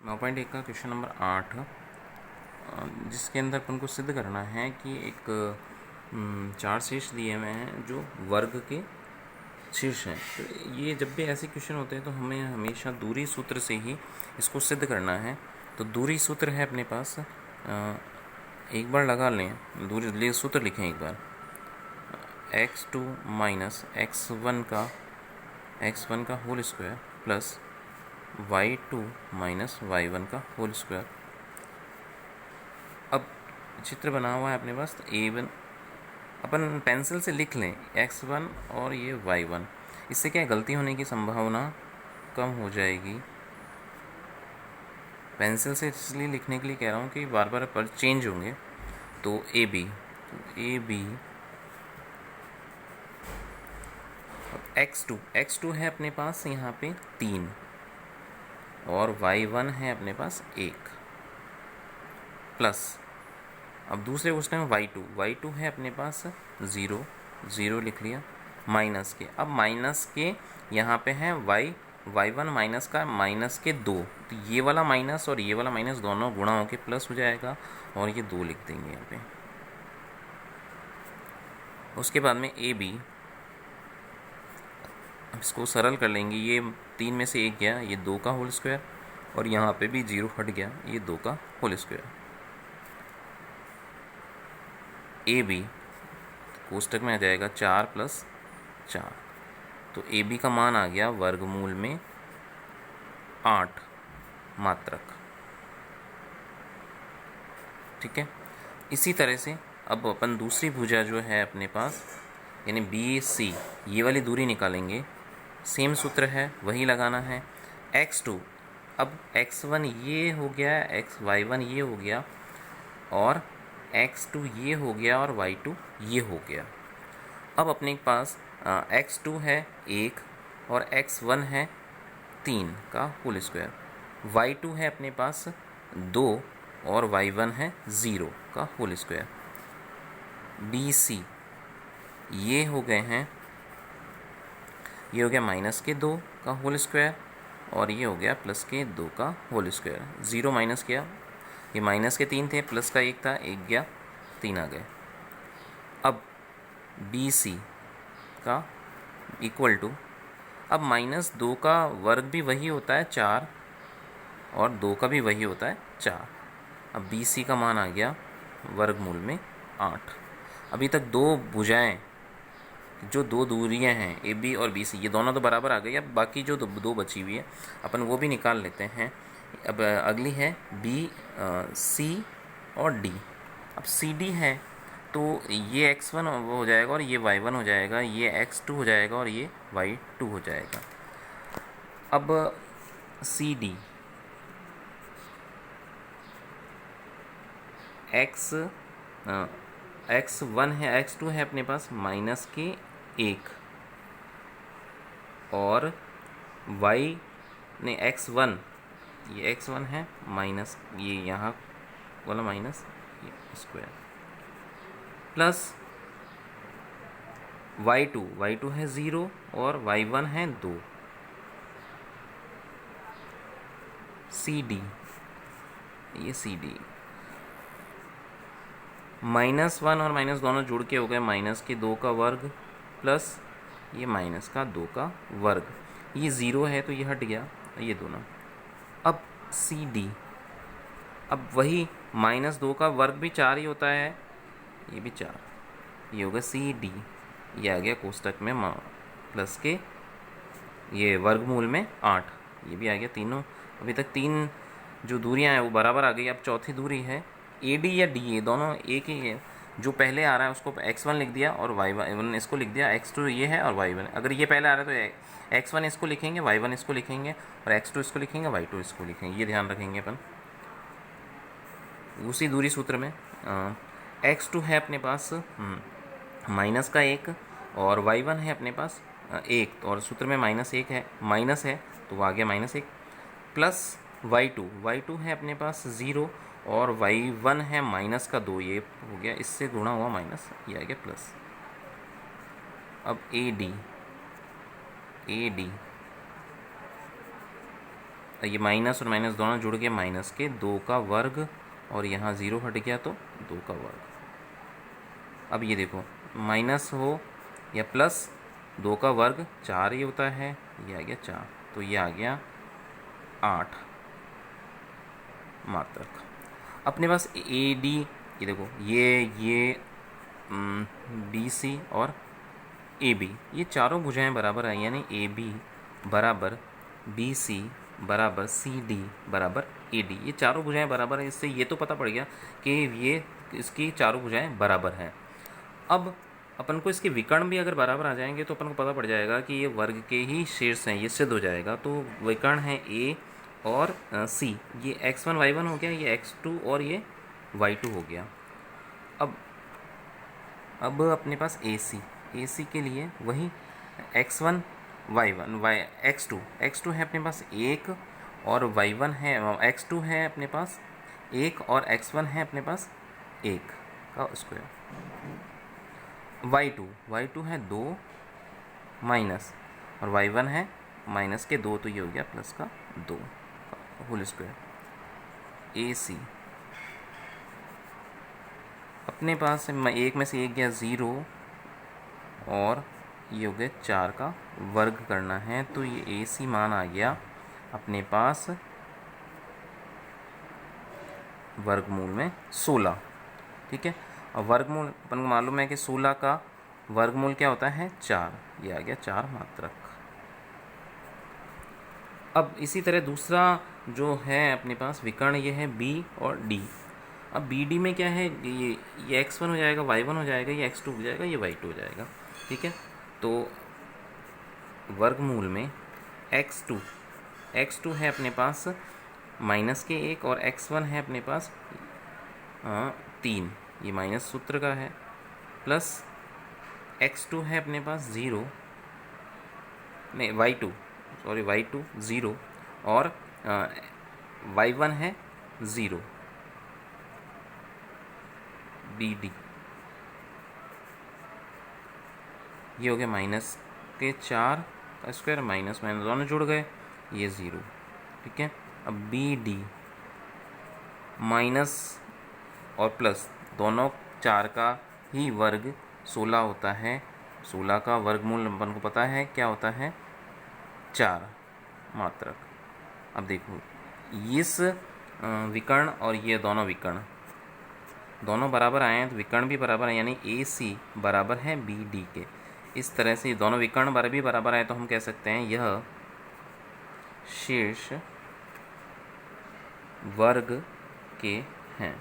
9.1 का question number 8 जिसके अंदर अपन को सिद्ध करना है कि एक चार शीर्ष दिए हुए हैं जो वर्ग के शीर्ष हैं। तो ये जब भी ऐसे क्वेश्चन होते हैं तो हमें हमेशा दूरी सूत्र से ही इसको सिद्ध करना है। तो दूरी सूत्र है अपने पास, एक बार लगा लें, दूरी सूत्र लिखें एक बार। x2 माइनस x1 का whole square plus y2 minus y1 का होल स्क्वायर। अब चित्र बना हुआ है अपने पास, a1 अपन पेंसिल से लिख लें x1 और ये y1। इससे क्या गलती होने की संभावना कम हो जाएगी। पेंसिल से इसलिए लिखने के लिए कह रहा हूँ कि बार बार पर चेंज होंगे। तो ए बी x2 है अपने पास यहाँ पे 3 और y1 है अपने पास 1 प्लस, अब दूसरे क्वेश्चन में y2 है अपने पास 0 लिख लिया, माइनस के, अब माइनस के यहाँ पे है y1 माइनस का माइनस के 2, तो ये वाला माइनस और ये वाला माइनस दोनों गुणा होके प्लस हो जाएगा और ये 2 लिख देंगे यहाँ पे। उसके बाद में ए बी, इसको सरल कर लेंगे, ये 3 में से 1 गया, ये 2 का होल स्क्वायर और यहाँ पे भी 0 हट गया, ये 2 का होल स्क्वायर। ए बी कोष्टक में आ जाएगा 4 प्लस 4, तो ए बी का मान आ गया वर्गमूल में 8 मात्रक। ठीक है, इसी तरह से अब अपन दूसरी भुजा जो है अपने पास यानी बी सी, ये वाली दूरी निकालेंगे। सेम सूत्र है, वही लगाना है। x2, अब x1 ये हो गया, y1 ये हो गया और x2 ये हो गया और y2 ये हो गया। अब अपने पास x2 है 1 और x1 है 3 का होल स्क्वायर, y2 है अपने पास 2 और y1 है 0 का होल स्क्वायर। बी सी ये हो गए हैं, ये हो गया माइनस के 2 का होल स्क्वायर और ये हो गया प्लस के 2 का होल स्क्वायर। 0 माइनस किया, ये माइनस के 3 थे, प्लस का 1 था, 1 गया, 3 आ गए। अब बी सी का इक्वल टू, अब -2 का वर्ग भी वही होता है 4 और 2 का भी वही होता है 4। अब बी सी का मान आ गया वर्गमूल में 8। अभी तक दो भुजाएं, जो दो दूरियां हैं ए बी और बी सी, ये दोनों तो बराबर आ गई। अब बाकी जो दो बची हुई है अपन वो भी निकाल लेते हैं। अब अगली है बी सी और डी। अब सी डी है तो ये x1 वो हो जाएगा और ये y1 हो जाएगा, ये x2 हो जाएगा और ये y2 हो जाएगा। अब सी डी x1 है, x2 है अपने पास माइनस के 1 और y ने x1, ये x1 है माइनस, ये यहाँ वाला माइनस स्क्वायर प्लस y2 है 0 और y1 है 2। सी डी, ये सी डी -1 और माइनस दोनों जुड़ के हो गए माइनस के 2 का वर्ग प्लस ये माइनस का 2 का वर्ग। ये 0 है तो ये हट गया, ये दोनों। अब सी डी, अब वही -2 का वर्ग भी 4 ही होता है, ये भी 4, ये होगा सी डी। ये आ गया कोष्टक में प्लस के ये वर्गमूल में 8, ये भी आ गया तीनों। अभी तक 3 जो दूरियां हैं वो बराबर आ गई। अब चौथी दूरी है ए डी या डी, ये दोनों एक ही है। जो पहले आ रहा है उसको x1 लिख दिया और y1 इसको लिख दिया, x2 ये है और y1। अगर ये पहले आ रहा है तो x1 इसको लिखेंगे, y1 इसको लिखेंगे और x2 इसको लिखेंगे, y2 इसको लिखेंगे, ये ध्यान रखेंगे अपन। उसी दूरी सूत्र में x2 है अपने पास माइनस का 1 और y1 है अपने पास 1, और सूत्र में -1 है, माइनस है तो वो आ गया -1 प्लस y2 है अपने पास 0 और y1 है माइनस का 2, ये हो गया, इससे गुणा हुआ माइनस, ये आ गया प्लस। अब ए डी ये माइनस और माइनस दोनों जुड़ के माइनस के 2 का वर्ग, और यहाँ 0 हट गया तो 2 का वर्ग। अब ये देखो माइनस हो या प्लस 2 का वर्ग 4 ही होता है, ये आ गया 4, तो ये आ गया 8 मात्रक। अपने पास ए डी, ये देखो ये बी सी और ए बी, ये चारों भुजाएं बराबर आई, यानी ए बी बराबर बी सी बराबर सी डी बराबर ए डी, ये चारों भुजाएं बराबर है। इससे ये तो पता पड़ गया कि ये इसकी चारों भुजाएं बराबर हैं। अब अपन को इसके विकर्ण भी अगर बराबर आ जाएंगे तो अपन को पता पड़ जाएगा कि ये वर्ग के ही शीर्ष हैं, ये सिद्ध हो जाएगा। तो विकर्ण है ए और सी, ये x1 y1 हो गया, ये x2 और ये y2 हो गया। अब अपने पास ए सी के लिए वही x1 y1 x2 है अपने पास 1 और y1 है, x2 है अपने पास 1 और x1 है अपने पास 1 का स्क्वायर। y2 है 2 माइनस, और y1 है माइनस के 2, तो ये हो गया प्लस का 2 का होल स्क्वायर। ए सी अपने पास एक में से एक गया 0 और ये हो गया 4 का वर्ग करना है, तो ये ए सी मान आ गया अपने पास वर्गमूल में 16। ठीक है, और वर्गमूल अपन को मालूम है कि 16 का वर्गमूल क्या होता है 4, ये आ गया 4 मात्रक। अब इसी तरह दूसरा जो है अपने पास विकर्ण, ये है बी और डी। अब बी डी में क्या है, ये x1 हो जाएगा, y1 हो जाएगा, ये x2 हो जाएगा, ये y2 हो जाएगा। ठीक है, तो वर्गमूल में x2 है अपने पास माइनस के 1 और x1 है अपने पास 3, ये माइनस सूत्र का है, प्लस x2 है अपने पास 0 नहीं y2 0 और y1 है 0 डी डी, ये हो गया माइनस के 4 का स्क्वायर, माइनस माइनस दोनों जुड़ गए, ये 0। ठीक है, अब बी डी माइनस और प्लस दोनों 4 का ही वर्ग 16 होता है, 16 का वर्गमूल अपन को पता है क्या होता है 4 मात्रक। अब देखो इस विकर्ण और ये दोनों विकर्ण दोनों बराबर आए हैं, तो विकर्ण भी बराबर है, यानी ए सी बराबर है बी डी के। इस तरह से दोनों विकर्ण भी बराबर आए तो हम कह सकते हैं यह शीर्ष वर्ग के हैं।